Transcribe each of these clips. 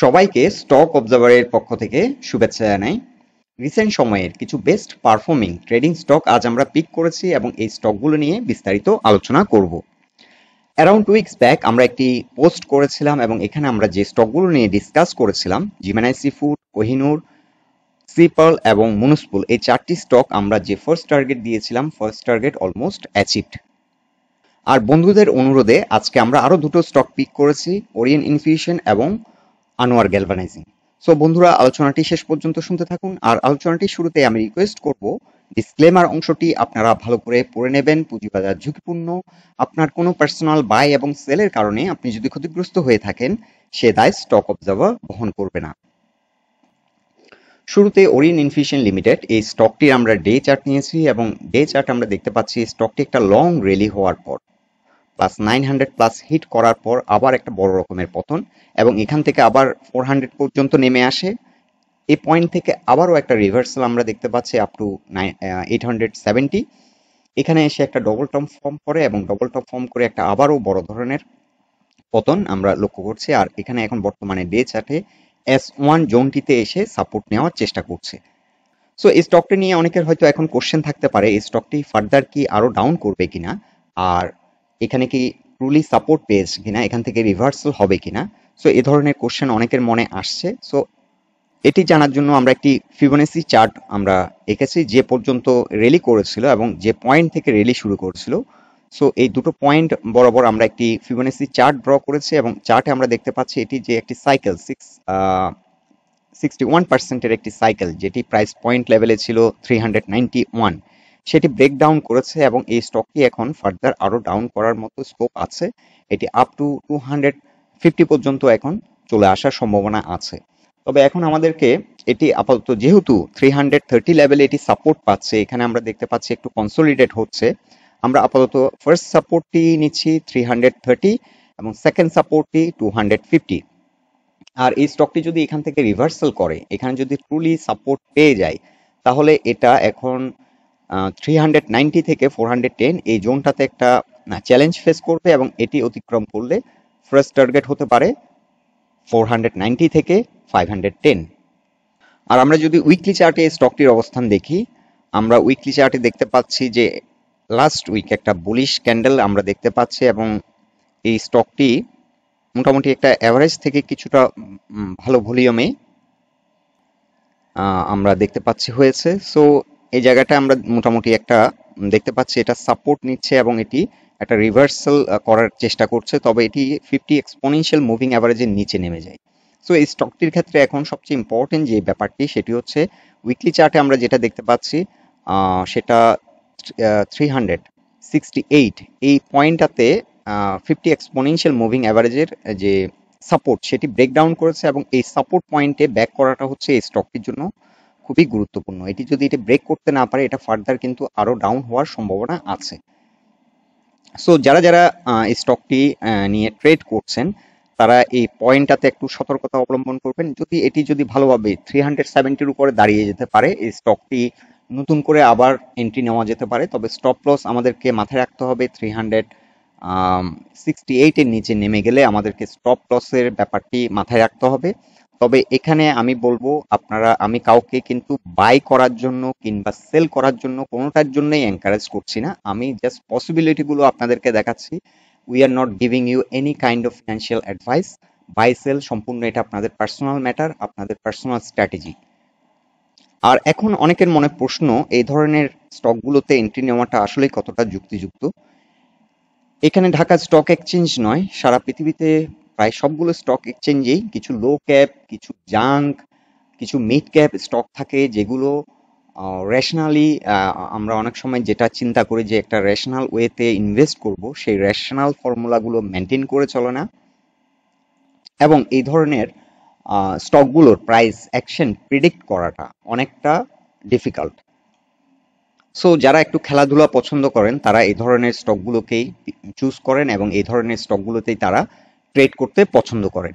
সবাইকে স্টক অবজারভারের পক্ষ থেকে শুভেচ্ছা জানাই। রিসেন্ট সময়ের কিছু বেস্ট পারফর্মিং ট্রেডিং স্টক আজ আমরা পিক করেছি এবং এই স্টকগুলো নিয়ে বিস্তারিত আলোচনা করব। অ্যারাউন্ড 2 উইকস ব্যাক আমরা একটি পোস্ট করেছিলাম এবং এখানে আমরা যে স্টকগুলো নিয়ে ডিসকাস করেছিলাম, জিমেনাইসি ফুড, কোহিনুর, সিপাল এবং মনোস্পুল, এই 4টি স্টক আমরা যে ফার্স্ট টার্গেট দিয়েছিলাম, ফার্স্ট টার্গেট অলমোস্ট অ্যাচিভড। আর বন্ধুদের অনুরোধে আজকে আমরা আরো দুটো স্টক পিক করেছি, ওরিয়ন ইনফিউশন এবং আনোয়ার গ্যালভানাইজিং। সো বন্ধুরা, আলোচনাটি শেষ পর্যন্ত শুনতে থাকুন। আর আলোচনাটির শুরুতে আমি রিকোয়েস্ট করব, ডিসক্লেমার অংশটি আপনারা ভালো করে পড়ে নেবেন। পুঁজিবাজার ঝুঁকিপূর্ণ। আপনার কোনো পার্সোনাল বাই এবং সেলের কারণে আপনি যদি ক্ষতিগ্রস্ত হয়ে থাকেন, সে দায় স্টক অবজার্ভার বহন করবে না। শুরুতে ওরিয়ন ইনফিউশন লিমিটেড, এই স্টকটির আমরা ডে চার্ট নিয়েছি এবং ডে চার্ট আমরা দেখতে পাচ্ছি স্টকটি একটা লং র্যালি হওয়ার পর প্লাস 900 প্লাস হিট করার পর আবার একটা বড় রকমের পতন এবং এখান থেকে আবার 400 পর্যন্ত নেমে আসে। এই পয়েন্ট থেকে আবারও একটা রিভার্সাল আমরা দেখতে পাচ্ছি আপ টু 870। এখানে এসে একটা ডবল টপ ফর্ম করে এবং ডবল টপ ফর্ম করে একটা আবারও বড় ধরনের পতন আমরা লক্ষ্য করছি। আর এখানে এখন বর্তমানে ডে চার্টে S1 জোনটিতে এসে সাপোর্ট নেওয়ার চেষ্টা করছে। সো এই স্টকটি নিয়ে অনেকের হয়তো এখন কোশ্চেন থাকতে পারে, এই স্টকটি ফার্দার কি আরো ডাউন করবে কিনা, আর এখানে কি ট্রুলি সাপোর্ট পেয়েছে কিনা, এখান থেকে রিভার্সাল হবে কিনা। সো এই ধরনের কোশ্চেন অনেকের মনে আসছে। সো এটি জানার জন্য আমরা একটি ফিবোনাসি চার্ট আমরা এঁকেছি, যে পর্যন্ত র্যালি করেছিল এবং যে পয়েন্ট থেকে র্যালি শুরু করেছিল। সো এই দুটো পয়েন্ট বরাবর আমরা একটি ফিবোনাসি চার্ট ড্র করেছি এবং চার্টে আমরা দেখতে পাচ্ছি এটি যে একটি সাইকেল 61%-এর একটি সাইকেল, যেটি প্রাইস পয়েন্ট লেভেলে ছিল 391, সেটি ব্রেক ডাউন করেছে এবং এই স্টকটি এখন ফার্দার আরো ডাউন করার মতো স্কোপ আছে। এটি আপ টু 250 পর্যন্ত এখন চলে আসার সম্ভাবনা আছে। তবে এখন আমাদেরকে এটি আপাতত যেহেতু 330 লেভেলে এটি সাপোর্ট পাচ্ছে, এখানে আমরা দেখতে পাচ্ছি একটু কনসোলিডেট হচ্ছে, আমরা আপাতত ফার্স্ট সাপোর্টটি নিচ্ছি 330 এবং সেকেন্ড সাপোর্টটি 250। আর এই স্টকটি যদি এখান থেকে রিভার্সাল করে, এখানে যদি ট্রুলি সাপোর্ট পেয়ে যায়, তাহলে এটা এখন 390 থেকে 410 এই জোনটাতে একটা চ্যালেঞ্জ ফেস করবে এবং এটি অতিক্রম করলে ফার্স্ট টার্গেট হতে পারে 490 থেকে 510। আর আমরা যদি উইকলি চার্টে এই স্টকটির অবস্থান দেখি, আমরা উইকলি চার্টে দেখতে পাচ্ছি যে লাস্ট উইক একটা বুলিশ ক্যান্ডেল আমরা দেখতে পাচ্ছি এবং এই স্টকটি মোটামুটি একটা অ্যাভারেজ থেকে কিছুটা ভালো ভলিউমে আমরা দেখতে পাচ্ছি হয়েছে। সো এই জায়গাটা আমরা মোটামুটি একটা দেখতে পাচ্ছি এটা সাপোর্ট নিচ্ছে এবং এটি একটা রিভার্সাল করার চেষ্টা করছে, তবে এটি 50 এক্সপোনেনশিয়াল মুভিং অ্যাভারেজের নিচে নেমে যায়। সো এই স্টকটির ক্ষেত্রে এখন সবচেয়ে ইম্পর্টেন্ট যে ব্যাপারটি, সেটি হচ্ছে উইকলি চার্টে আমরা যেটা দেখতে পাচ্ছি সেটা 368 এই পয়েন্টটাতে 50 এক্সপোনেনশিয়াল মুভিং অ্যাভারেজের যে সাপোর্ট, সেটি ব্রেকডাউন করেছে এবং এই সাপোর্ট পয়েন্টে ব্যাক করাটা হচ্ছে এই স্টকটির জন্য খুবই গুরুত্বপূর্ণ। এটি যদি এটা ব্রেক করতে না পারে, এটা ফার্দার কিন্তু আরো ডাউন হওয়ার সম্ভাবনা আছে। সো যারা যারা এই স্টকটি নিয়ে ট্রেড করছেন, তারা এই পয়েন্টটাতে একটু সতর্কতা অবলম্বন করবেন। যদি ভালোভাবে 370-র উপরে দাঁড়িয়ে যেতে পারে, এই স্টকটি নতুন করে আবার এন্ট্রি নেওয়া যেতে পারে। তবে স্টপ লস আমাদেরকে মাথায় রাখতে হবে, 368-এর নিচে নেমে গেলে আমাদেরকে স্টপ লসের ব্যাপারটি মাথায় রাখতে হবে। তবে এখানে আমি বলবো, আমি কাউকে কিন্তু বাই করার জন্য কিংবা সেল করার জন্য কোনোটার জন্যই এনকারেজ করছি না। আমি জাস্ট পসিবিলিটিগুলো আপনাদেরকে দেখাচ্ছি। We are not giving you any kind of financial advice. Buy sell সম্পূর্ণ এটা আপনাদের পার্সোনাল ম্যাটার, আপনাদের পার্সোনাল স্ট্র্যাটেজি। আর এখন অনেকের মনে প্রশ্ন, এই ধরনের স্টকগুলোতে এন্ট্রি নেওয়াটা আসলে কতটা যুক্তিযুক্ত। এখানে ঢাকা স্টক এক্সচেঞ্জ নয়, সারা পৃথিবীতে প্রায় সবগুলো স্টক এক্সচেঞ্জেই কিছু লো ক্যাপ, কিছু জাঙ্ক, কিছু মিড ক্যাপ স্টক থাকে, যেগুলো রেশনালি আমরা অনেক সময় যেটা চিন্তা করি যে একটা রেশনাল ওয়েতে ইনভেস্ট করব, সেই রেশনাল ফর্মুলাগুলো মেনটেন করে চলে না এবং এই ধরনের স্টকগুলোর প্রাইস অ্যাকশন প্রিডিক্ট করাটা অনেকটা ডিফিকাল্ট। সো যারা একটু খেলাধুলা পছন্দ করেন, তারা এই ধরনের স্টকগুলোকেই চুজ করেন এবং এই ধরনের স্টকগুলোতেই তারা ট্রেড করতে পছন্দ করেন।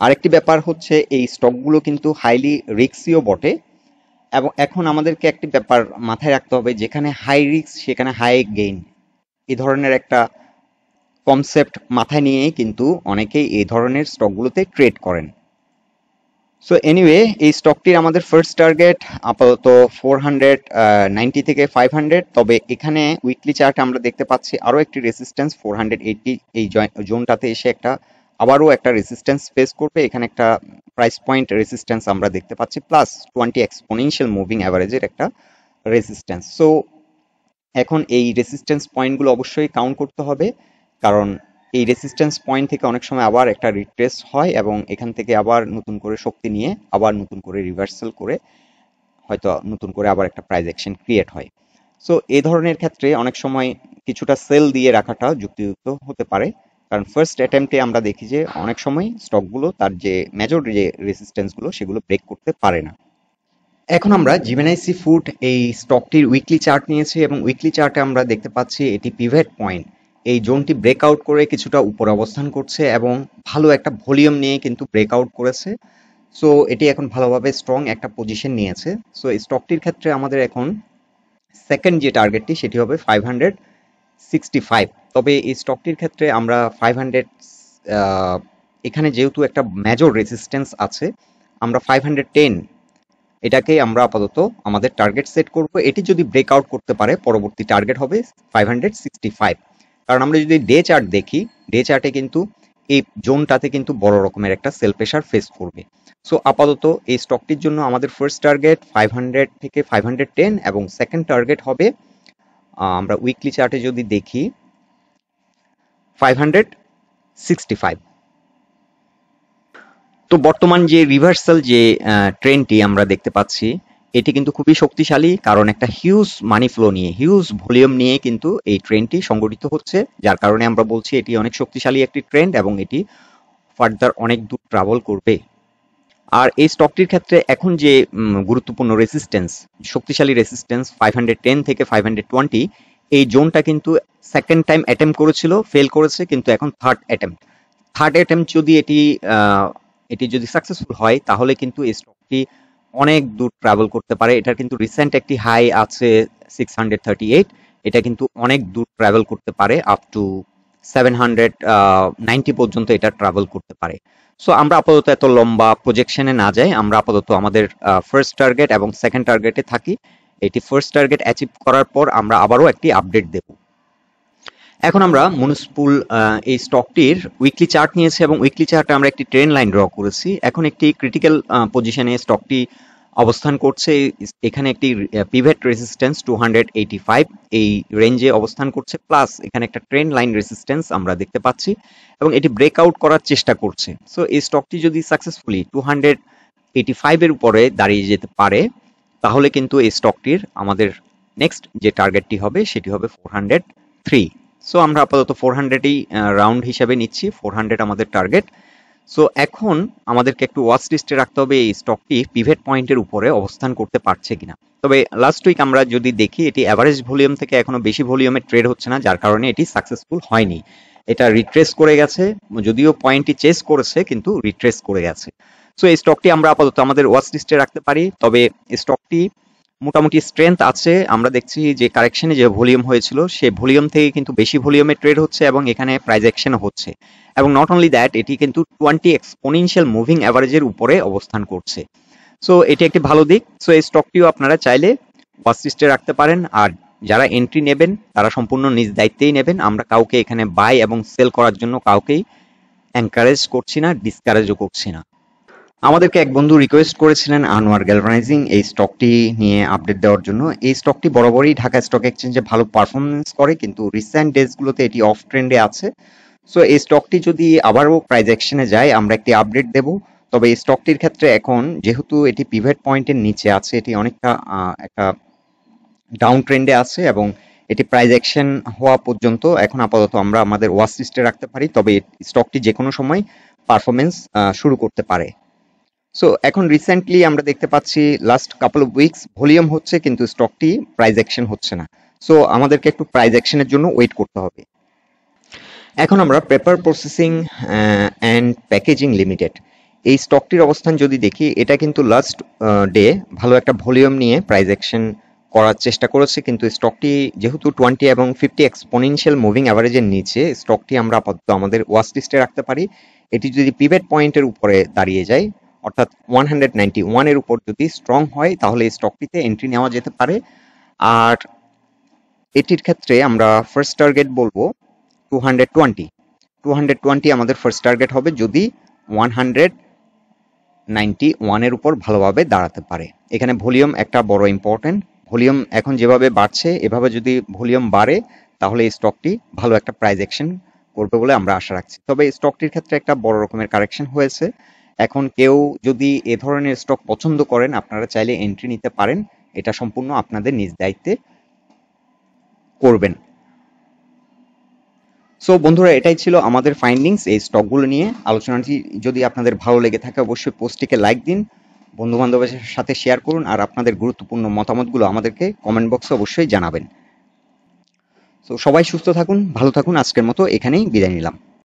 আরেকটি ব্যাপার হচ্ছে, এই স্টকগুলো কিন্তু হাইলি রিস্কিও বটে এবং এখন আমাদেরকে একটি ব্যাপার মাথায় রাখতে হবে, যেখানে হাই রিস্ক সেখানে হাই গেইন, এই ধরনের একটা কনসেপ্ট মাথায় নিয়েই কিন্তু অনেকেই এই ধরনের স্টকগুলোতে ট্রেড করেন। সো এনিওয়ে এই স্টকটির আমাদের ফার্স্ট টার্গেট আপাতত 490 থেকে 500, তবে এখানে উইকলি চার্টে আমরা দেখতে পাচ্ছি আরো একটি রেসিস্ট্যান্স 480, এই জোনটাতে এসে আবারও একটা রেসিস্ট্যান্স ফেস করবে। এখানে একটা প্রাইস পয়েন্ট রেসিস্ট্যান্স আমরা দেখতে পাচ্ছি, প্লাস 20 এক্সপোনেনশিয়াল মুভিং অ্যাভারেজের একটা রেসিস্ট্যান্স। সো এখন এই রেসিস্ট্যান্স পয়েন্টগুলো অবশ্যই কাউন্ট করতে হবে, কারণ এই রেসিস্ট্যান্স পয়েন্ট থেকে অনেক সময় আবার একটা রিট্রেস হয় এবং এখান থেকে আবার নতুন করে শক্তি নিয়ে আবার নতুন করে রিভার্সাল করে হয়তো নতুন করে আবার একটা প্রাইস অ্যাকশন ক্রিয়েট হয়। সো এই ধরনের ক্ষেত্রে অনেক সময় কিছুটা সেল দিয়ে রাখাটা যুক্তিযুক্ত হতে পারে, কারণ ফার্স্ট অ্যাটেম্পটে আমরা দেখি যে অনেক সময় স্টকগুলো তার যে মেজর যে রেসিস্ট্যান্সগুলো সেগুলো ব্রেক করতে পারে না। এখন আমরা জিমেনাইসি ফুড এই স্টকটির উইকলি চার্ট নিয়েছি এবং উইকলি চার্টে আমরা দেখতে পাচ্ছি এটি পিভট পয়েন্ট, এই জোনটি ব্রেকআউট করে কিছুটা উপর অবস্থান করছে এবং ভালো একটা ভলিউম নিয়ে কিন্তু ব্রেকআউট করেছে। সো এটি এখন ভালোভাবে স্ট্রং একটা পজিশন নিয়েছে। সো এই স্টকটির ক্ষেত্রে আমাদের এখন সেকেন্ড যে টার্গেটটি সেটি হবে 565। তবে এই স্টকটির ক্ষেত্রে আমরা 500, এখানে যেহেতু একটা মেজর রেজিস্ট্যান্স আছে, আমরা 510 এটাকে আমরা আপাতত আমাদের টার্গেট সেট করব। এটি যদি ব্রেকআউট করতে পারে পরবর্তী টার্গেট হবে 565, কারণ আমরা যদি ডে চার্ট দেখি, ডে চার্টে কিন্তু এই জোনটাতে কিন্তু বড় রকমের একটা সেল প্রেশার ফেস করবে। সো আপাতত এই স্টকটির জন্য আমাদের ফার্স্ট টার্গেট 500 থেকে 510 এবং সেকেন্ড টার্গেট হবে আমরা উইকলি চার্টে যদি দেখি 565। তো বর্তমান যে রিভার্সাল যে ট্রেন্ডটি আমরা দেখতে পাচ্ছি এটি কিন্তু খুবই শক্তিশালী, কারণ একটা হিউজ মানি ফ্লো নিয়ে হিউজ ভলিউম নিয়ে কিন্তু এই ট্রেন্ডটি সংগঠিত হচ্ছে, যার কারণে আমরা বলছি এটি অনেক শক্তিশালী একটি ট্রেন্ড এবং এটি ফার্দার অনেক দূর ট্রাভেল করবে। আর এই স্টকটির ক্ষেত্রে এখন যে গুরুত্বপূর্ণ রেসিস্ট্যান্স, শক্তিশালী রেসিস্ট্যান্স 510 থেকে 520, এই জোনটা কিন্তু সেকেন্ড টাইম অ্যাটেম্প করেছিল, ফেল করেছে, কিন্তু এখন থার্ড অ্যাটেম্প যদি এটি যদি সাকসেসফুল হয় তাহলে কিন্তু এই স্টকটি অনেক দূর ট্রাভেল করতে পারে। এটার কিন্তু রিসেন্ট একটি হাই আছে 638, এটা কিন্তু অনেক দূর ট্রাভেল করতে পারে, আপ টু 790 পর্যন্ত এটা ট্রাভেল করতে পারে। সো আমরা আপাতত এত লম্বা প্রজেকশনে না যাই, আমরা আপাতত আমাদের ফার্স্ট টার্গেট এবং সেকেন্ড টার্গেটে থাকি। এটি ফার্স্ট টার্গেট অ্যাচিভ করার পর আমরা আবারও একটি আপডেট দেব। এখন আমরা মনোস্পুল এই স্টকটির উইকলি চার্ট নিয়েছি এবং উইকলি চার্টে আমরা একটি ট্রেন্ড লাইন ড্র করেছি। এখন একটি ক্রিটিক্যাল পজিশনে স্টকটি অবস্থান করছে, এখানে একটি পিভট রেজিস্ট্যান্স 285 এই রেঞ্জে অবস্থান করছে, প্লাস এখানে একটা ট্রেন্ড লাইন রেজিস্ট্যান্স আমরা দেখতে পাচ্ছি এবং এটি ব্রেকআউট করার চেষ্টা করছে। সো এই স্টকটি যদি সাকসেসফুলি 285 এর উপরে দাঁড়িয়ে যেতে পারে তাহলে কিন্তু এই স্টকটির আমাদের নেক্সট যে টার্গেটটি হবে সেটি হবে 403। সো আমরা আপাতত 400ই রাউন্ড হিসাবে নিচ্ছি, 400 আমাদের টার্গেট। সো এখন আমাদেরকে একটু ওয়াচ লিস্টে রাখতে হবে এই স্টকটি পিভট পয়েন্টের উপরে অবস্থান করতে পারছে কিনা। তবে লাস্ট উইক আমরা যদি দেখি এটি অ্যাভারেজ ভলিউম থেকে এখনো বেশি ভলিউমে ট্রেড হচ্ছে না, যার কারণে এটি সাকসেসফুল হয়নি। এটা রিট্রেস করে গেছে, যদিও পয়েন্টটি চেস করেছে কিন্তু রিট্রেস করে গেছে। সো এই স্টকটি আমরা আপাতত আমাদের ওয়াচ লিস্টে রাখতে পারি। তবে স্টকটি মোটামুটি স্ট্রেংথ আছে, আমরা দেখছি যে কারেকশনে যে ভলিউম হয়েছিল সেই ভলিউম থেকে কিন্তু বেশি ভলিউমে ট্রেড হচ্ছে এবং এখানে প্রাইস অ্যাকশনও হচ্ছে, এবং নট অনলি দ্যাট এটি কিন্তু 20 এক্সপোনেনশিয়াল মুভিং অ্যাভারেজের উপরে অবস্থান করছে। সো এটি একটি ভালো দিক। সো এই স্টকটিও আপনারা চাইলে ওয়াচ লিস্টে রাখতে পারেন, আর যারা এন্ট্রি নেবেন তারা সম্পূর্ণ নিজ দায়িত্বেই নেবেন। আমরা কাউকে এখানে বাই এবং সেল করার জন্য কাউকেই এনকারেজ করছি না, ডিসকারেজও করছি না। আমাদেরকে এক বন্ধু রিকোয়েস্ট করেছিলেন আনোয়ার গ্যালভানাইজিং এই স্টকটি নিয়ে আপডেট দেওয়ার জন্য। এই স্টকটি বরাবরই ঢাকা স্টক এক্সচেঞ্জে ভালো পারফরমেন্স করে, কিন্তু রিসেন্ট ডেজগুলোতে এটি অফ ট্রেন্ডে আছে। সো এই স্টকটি যদি আবারও প্রাইস অ্যাকশনে যায় আমরা একটি আপডেট দেব। তবে এই স্টকটির ক্ষেত্রে এখন যেহেতু এটি পিভট পয়েন্টের নিচে আছে, এটি অনেকটা একটা ডাউন ট্রেন্ডে আছে এবং এটি প্রাইস অ্যাকশন হওয়া পর্যন্ত এখন আপাতত আমরা আমাদের ওয়াচ লিস্টে রাখতে পারি। তবে স্টকটি যে কোনো সময় পারফরমেন্স শুরু করতে পারে। সো এখন রিসেন্টলি আমরা দেখতে পাচ্ছি last couple of weeks volume হচ্ছে কিন্তু স্টকটি প্রাইস অ্যাকশন হচ্ছে না। সো আমাদেরকে একটু প্রাইস অ্যাকশনের জন্য ওয়েট করতে হবে। এখন আমরা paper processing and packaging limited এই স্টকটির অবস্থান যদি দেখি, এটা কিন্তু লাস্ট ডে ভালো একটা ভলিউম নিয়ে প্রাইস অ্যাকশন করার চেষ্টা করেছে, কিন্তু স্টকটি যেহেতু 20 এবং 50 এক্সপোনেনশিয়াল মুভিং অ্যাভারেজের নিচে, স্টকটি আমরা আপাতত আমাদের ওয়াচ লিস্টে রাখতে পারি। এটি যদি পিভট পয়েন্টের উপরে দাঁড়িয়ে যায় অর্থাৎ 191 এর উপর যদি স্ট্রং হয় তাহলে এই স্টকটিতে এন্ট্রি নেওয়া যেতে পারে। আর এটির ক্ষেত্রে আমরা ফার্স্ট টার্গেট বলবো 220। 220 আমাদের ফার্স্ট টার্গেট হবে যদি 191 এর উপর ভালোভাবে দাঁড়াতে পারে। এখানে ভলিউম একটা বড় ইম্পর্টেন্ট। ভলিউম এখন যেভাবে বাড়ছে এভাবে যদি ভলিউম বাড়ে তাহলে এই স্টকটি ভালো একটা প্রাইস অ্যাকশন করবে বলে আমরা আশা রাখছি। তবে এই স্টকটির ক্ষেত্রে একটা বড় রকমের কারেকশন হয়েছে। এখন কেউ যদি এ ধরনের স্টক পছন্দ করেন আপনারা চাইলে এন্ট্রি নিতে পারেন, এটা সম্পূর্ণ আপনাদের নিজ দায়িত্বে করবেন। সো বন্ধুরা, এটাই ছিল আমাদের ফাইন্ডিংস এই স্টকগুলো নিয়ে। আলোচনাটি যদি আপনাদের ভালো লেগে থাকে অবশ্যই পোস্টটিকে লাইক দিন, বন্ধু বান্ধবের সাথে শেয়ার করুন, আর আপনাদের গুরুত্বপূর্ণ মতামতগুলো আমাদেরকে কমেন্ট বক্সে অবশ্যই জানাবেন। সো সবাই সুস্থ থাকুন, ভালো থাকুন, আজকের মতো এখানেই বিদায় নিলাম।